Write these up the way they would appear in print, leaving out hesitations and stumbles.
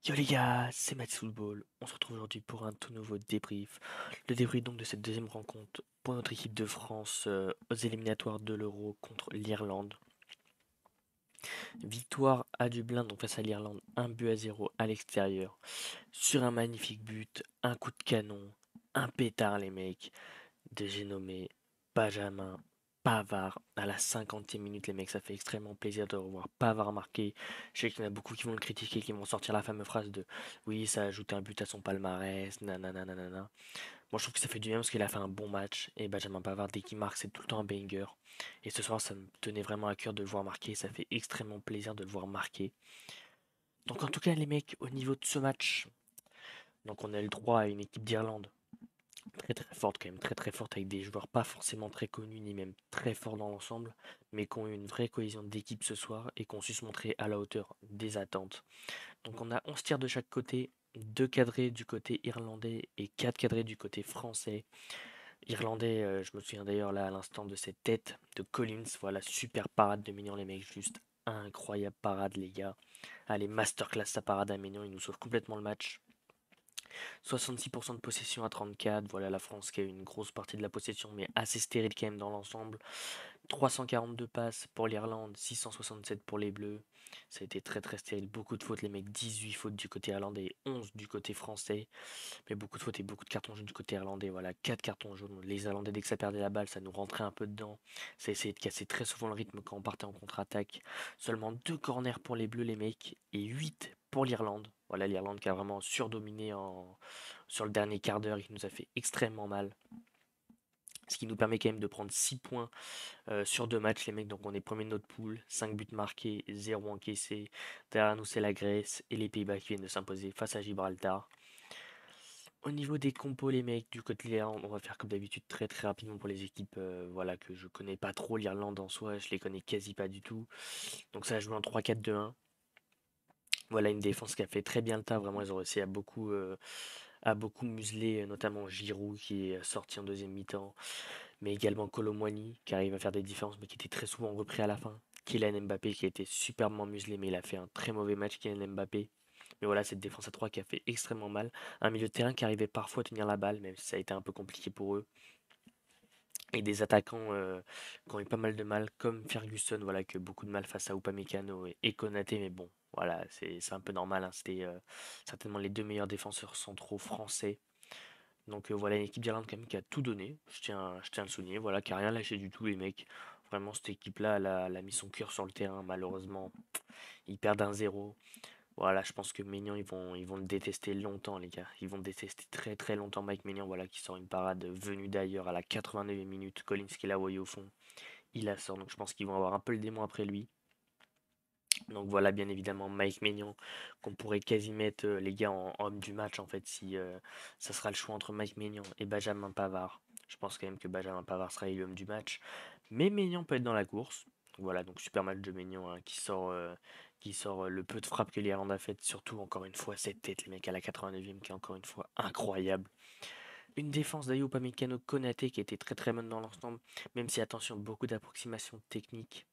Yo les gars, c'est Max Football. On se retrouve aujourd'hui pour un tout nouveau débrief. Le débrief donc de cette deuxième rencontre pour notre équipe de France aux éliminatoires de l'Euro contre l'Irlande. Victoire à Dublin donc face à l'Irlande, 1 but à 0 à l'extérieur. Sur un magnifique but, un coup de canon, un pétard les mecs. J'ai nommé Benjamin Pavard à la 50e minute, les mecs, ça fait extrêmement plaisir de revoir Pavard marquer. Je sais qu'il y en a beaucoup qui vont le critiquer, qui vont sortir la fameuse phrase de oui, ça a ajouté un but à son palmarès, nanana, nanana. Moi, je trouve que ça fait du bien parce qu'il a fait un bon match. Et Benjamin Pavard, dès qu'il marque, c'est tout le temps un banger. Et ce soir, ça me tenait vraiment à cœur de le voir marquer. Ça fait extrêmement plaisir de le voir marquer. Donc, en tout cas, les mecs, au niveau de ce match, donc on a le droit à une équipe d'Irlande très très forte quand même, très très forte avec des joueurs pas forcément très connus ni même très forts dans l'ensemble, mais qui ont eu une vraie cohésion d'équipe ce soir et qui ont su se montrer à la hauteur des attentes. Donc on a 11 tirs de chaque côté, 2 cadrés du côté irlandais et 4 cadrés du côté français. Irlandais, je me souviens d'ailleurs là à l'instant de cette tête de Collins, voilà, super parade de Mignon les mecs, juste incroyable parade les gars. Allez, masterclass sa parade à Mignon, il nous sauve complètement le match. 66% de possession à 34. Voilà la France qui a eu une grosse partie de la possession, mais assez stérile quand même dans l'ensemble. 342 passes pour l'Irlande, 667 pour les Bleus. Ça a été très très stérile. Beaucoup de fautes, les mecs. 18 fautes du côté irlandais et 11 du côté français. Mais beaucoup de fautes et beaucoup de cartons jaunes du côté irlandais. Voilà, 4 cartons jaunes. Les Irlandais, dès que ça perdait la balle, ça nous rentrait un peu dedans. Ça essayait de casser très souvent le rythme quand on partait en contre-attaque. Seulement 2 corners pour les Bleus, les mecs, et 8 pour l'Irlande. Voilà, l'Irlande qui a vraiment surdominé sur le dernier quart d'heure et qui nous a fait extrêmement mal. Ce qui nous permet quand même de prendre 6 points sur 2 matchs, les mecs. Donc on est premier de notre poule, 5 buts marqués, 0 encaissés. Derrière nous, c'est la Grèce et les Pays-Bas qui viennent de s'imposer face à Gibraltar. Au niveau des compos, les mecs, du côté de l'Irlande, on va faire comme d'habitude très très rapidement pour les équipes voilà, que je connais pas trop. L'Irlande en soi, je les connais quasi pas du tout. Donc ça a joué en 3-4-2-1. Voilà une défense qui a fait très bien le tas. Vraiment, ils ont réussi à beaucoup museler, notamment Giroud qui est sorti en deuxième mi-temps, mais également Kolo Muani qui arrive à faire des différences, mais qui était très souvent repris à la fin. Kylian Mbappé qui a été superbement muselé, mais il a fait un très mauvais match, Kylian Mbappé. Mais voilà, cette défense à 3 qui a fait extrêmement mal. Un milieu de terrain qui arrivait parfois à tenir la balle, même si ça a été un peu compliqué pour eux. Et des attaquants qui ont eu pas mal de mal, comme Ferguson, voilà, que beaucoup de mal face à Upamecano et Konaté, mais bon, voilà, c'est un peu normal, hein. C'était certainement les deux meilleurs défenseurs centraux français. Donc voilà, une équipe d'Irlande quand même qui a tout donné, je tiens à le souligner, voilà, qui a rien lâché du tout, les mecs. Vraiment, cette équipe-là, elle a mis son cœur sur le terrain, malheureusement. Ils perdent 1-0. Voilà, je pense que Maignan, ils vont le détester longtemps, les gars. Ils vont le détester très très longtemps. Mike Maignan, voilà, qui sort une parade venue d'ailleurs à la 89e minute. Collins qui l'a envoyé au fond, il la sort. Donc je pense qu'ils vont avoir un peu le démon après lui. Donc voilà, bien évidemment, Mike Maignan, qu'on pourrait quasi mettre, les gars, en homme du match, en fait, si ça sera le choix entre Mike Maignan et Benjamin Pavard. Je pense quand même que Benjamin Pavard sera élu homme du match. Mais Maignan peut être dans la course. Voilà, donc super match de Maignan, hein, qui sort le peu de frappes que l'Irlande a faites. Surtout, encore une fois, cette tête, les mecs, à la 89e, qui est encore une fois incroyable. Une défense d'Ayoub Upamecano Konaté qui était très très bonne dans l'ensemble, même si, attention, beaucoup d'approximations techniques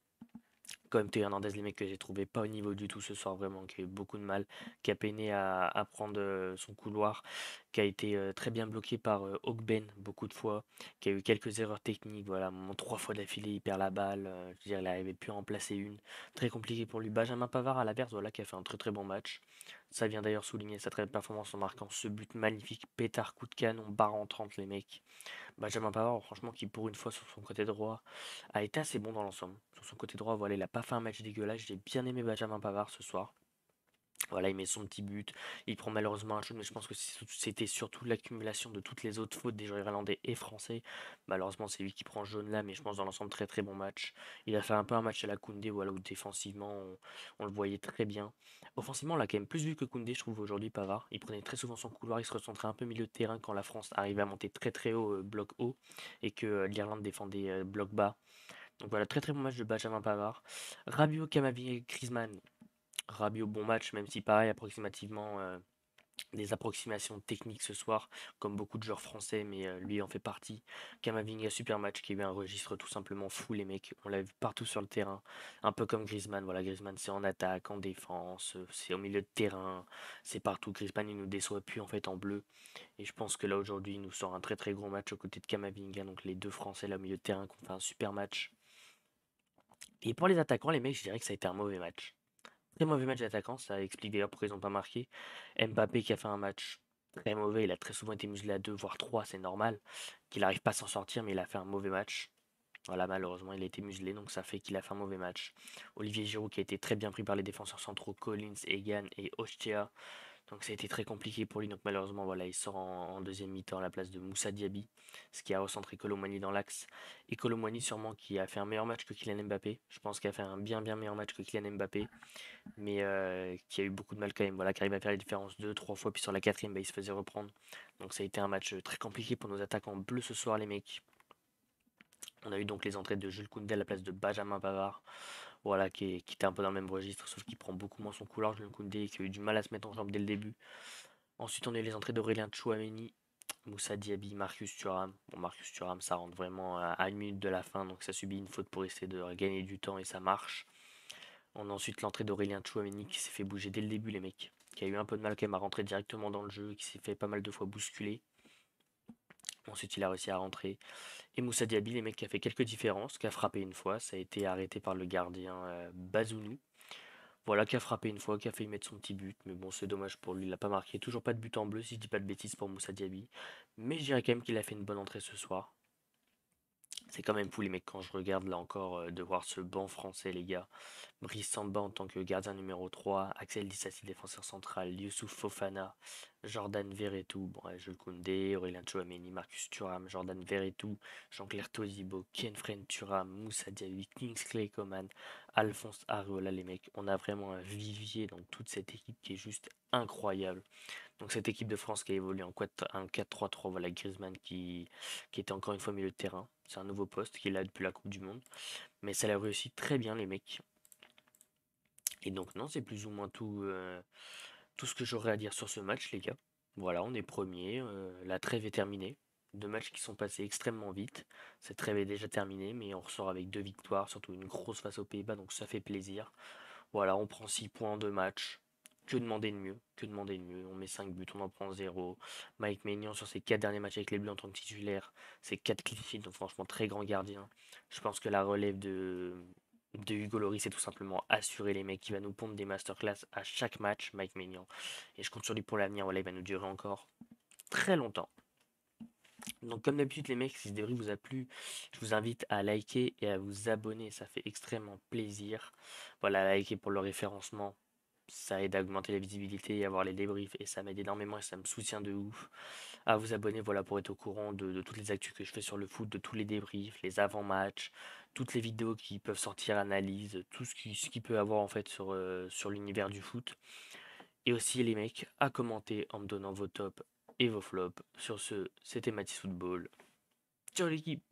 comme Théo Hernandez, les mecs que j'ai trouvé pas au niveau du tout ce soir, vraiment, qui a eu beaucoup de mal, qui a peiné à prendre son couloir, qui a été très bien bloqué par Ogben beaucoup de fois, qui a eu quelques erreurs techniques, voilà, à un moment, 3 fois d'affilée, il perd la balle, je veux dire, il n'arrivait plus à en placer une. Très compliqué pour lui. Benjamin Pavard à l'inverse, voilà, qui a fait un très très bon match. Ça vient d'ailleurs souligner sa très belle performance en marquant ce but magnifique, pétard coup de canon, barre en 30 les mecs. Benjamin Pavard, franchement, qui pour une fois sur son côté droit a été assez bon dans l'ensemble. Sur son côté droit, voilà, il a pas fait un match dégueulasse. J'ai bien aimé Benjamin Pavard ce soir. Voilà, il met son petit but. Il prend malheureusement un shoot, mais je pense que c'était surtout l'accumulation de toutes les autres fautes des joueurs irlandais et français. Malheureusement, c'est lui qui prend jaune là, mais je pense dans l'ensemble, très très bon match. Il a fait un peu un match à la Koundé, voilà, où défensivement, on le voyait très bien. Offensivement, on l'a quand même plus vu que Koundé, je trouve, aujourd'hui, Pavard. Il prenait très souvent son couloir, il se recentrait un peu milieu de terrain quand la France arrivait à monter très très haut, bloc haut, et que l'Irlande défendait bloc bas. Donc voilà, très très bon match de Benjamin Pavard. Rabiot, Camavinga, Griezmann. Rabiot, bon match, même si pareil, approximativement, des approximations techniques ce soir, comme beaucoup de joueurs français, mais lui en fait partie. Kamavinga, super match, qui a eu un registre tout simplement fou, les mecs. On l'a vu partout sur le terrain, un peu comme Griezmann. Voilà, Griezmann, c'est en attaque, en défense, c'est au milieu de terrain, c'est partout. Griezmann, il nous déçoit plus en fait en bleu. Et je pense que là aujourd'hui, il nous sort un très très gros match aux côtés de Kamavinga, donc les deux Français là au milieu de terrain qui ont fait un super match. Et pour les attaquants, les mecs, je dirais que ça a été un mauvais match. Très mauvais match d'attaquant, ça explique d'ailleurs pourquoi ils n'ont pas marqué. Mbappé qui a fait un match très mauvais, il a très souvent été muselé à 2 voire 3, c'est normal qu'il n'arrive pas à s'en sortir, mais il a fait un mauvais match. Voilà, malheureusement, il a été muselé, donc ça fait qu'il a fait un mauvais match. Olivier Giroud qui a été très bien pris par les défenseurs centraux, Collins, Egan et Ostia. Donc ça a été très compliqué pour lui. Donc malheureusement, voilà, il sort en deuxième mi-temps à la place de Moussa Diaby, ce qui a recentré Kolo Muani dans l'axe. Et Kolo Muani sûrement qui a fait un meilleur match que Kylian Mbappé. Je pense qu'il a fait un bien bien meilleur match que Kylian Mbappé, mais qui a eu beaucoup de mal quand même. Voilà, qui arrive à faire la différence deux, trois fois, puis sur la quatrième, bah, il se faisait reprendre. Donc ça a été un match très compliqué pour nos attaquants bleus ce soir, les mecs. On a eu donc les entrées de Jules Koundé à la place de Benjamin Pavard, voilà, qui était un peu dans le même registre, sauf qu'il prend beaucoup moins son couloir, Jules Koundé, qui a eu du mal à se mettre en jambe dès le début. Ensuite, on a eu les entrées d'Aurélien Tchouameni, Moussa Diaby, Marcus Thuram. Bon, Marcus Thuram, ça rentre vraiment à une minute de la fin, donc ça subit une faute pour essayer de gagner du temps et ça marche. On a ensuite l'entrée d'Aurélien Tchouameni qui s'est fait bouger dès le début, les mecs. Qui a eu un peu de mal quand même à rentrer directement dans le jeu, qui s'est fait pas mal de fois bousculer. Ensuite, il a réussi à rentrer. Et Moussa Diaby, les mecs, qui a fait quelques différences, qui a frappé une fois. Ça a été arrêté par le gardien Bazounou. Voilà, qui a frappé une fois, qui a failli mettre son petit but. Mais bon, c'est dommage pour lui, il n'a pas marqué. Toujours pas de but en bleu, si je dis pas de bêtises pour Moussa Diaby. Mais je dirais quand même qu'il a fait une bonne entrée ce soir. C'est quand même fou, les mecs, quand je regarde là encore, de voir ce banc français, les gars. Brice Samba en tant que gardien numéro 3, Axel Disasi défenseur central, Youssouf Fofana, Jordan Verretou, bon, Jules Koundé, Aurélien Tchouameni, Marcus Thuram, Jordan Verretou, Jean-Claire Todibo, Kenfren Thuram, Moussa Diaby, Kingsley Coman, Alphonse Areola, les mecs. On a vraiment un vivier dans toute cette équipe qui est juste incroyable. Donc cette équipe de France qui a évolué en 4-3-3, voilà Griezmann qui était encore une fois au milieu de terrain. C'est un nouveau poste qu'il a depuis la Coupe du Monde. Mais ça l'a réussi très bien les mecs. Et donc non, c'est plus ou moins tout ce que j'aurais à dire sur ce match, les gars. Voilà, on est premier, la trêve est terminée. Deux matchs qui sont passés extrêmement vite. Cette trêve est déjà terminée, mais on ressort avec deux victoires, surtout une grosse face aux Pays-Bas, donc ça fait plaisir. Voilà, on prend 6 points en deux matchs. Que demander de mieux? Que demander de mieux? On met 5 buts, on en prend zéro. Mike Maignan sur ses 4 derniers matchs avec les Bleus en tant que titulaire, c'est 4 clean sheets, donc franchement très grand gardien. Je pense que la relève de Hugo Lloris c'est tout simplement assurer les mecs qui va nous pondre des masterclass à chaque match, Mike Maignan. Et je compte sur lui pour l'avenir, voilà, il va nous durer encore très longtemps. Donc comme d'habitude les mecs, si ce débrief vous a plu, je vous invite à liker et à vous abonner, ça fait extrêmement plaisir. Voilà, liker pour le référencement, ça aide à augmenter la visibilité et avoir les débriefs et ça m'aide énormément et ça me soutient de ouf. À vous abonner, voilà, pour être au courant de toutes les actus que je fais sur le foot, de tous les débriefs, les avant-matchs, toutes les vidéos qui peuvent sortir, analyse, tout ce qui peut avoir en fait sur l'univers du foot. Et aussi les mecs, à commenter en me donnant vos tops et vos flops. Sur ce, c'était Mathis Football. Ciao l'équipe!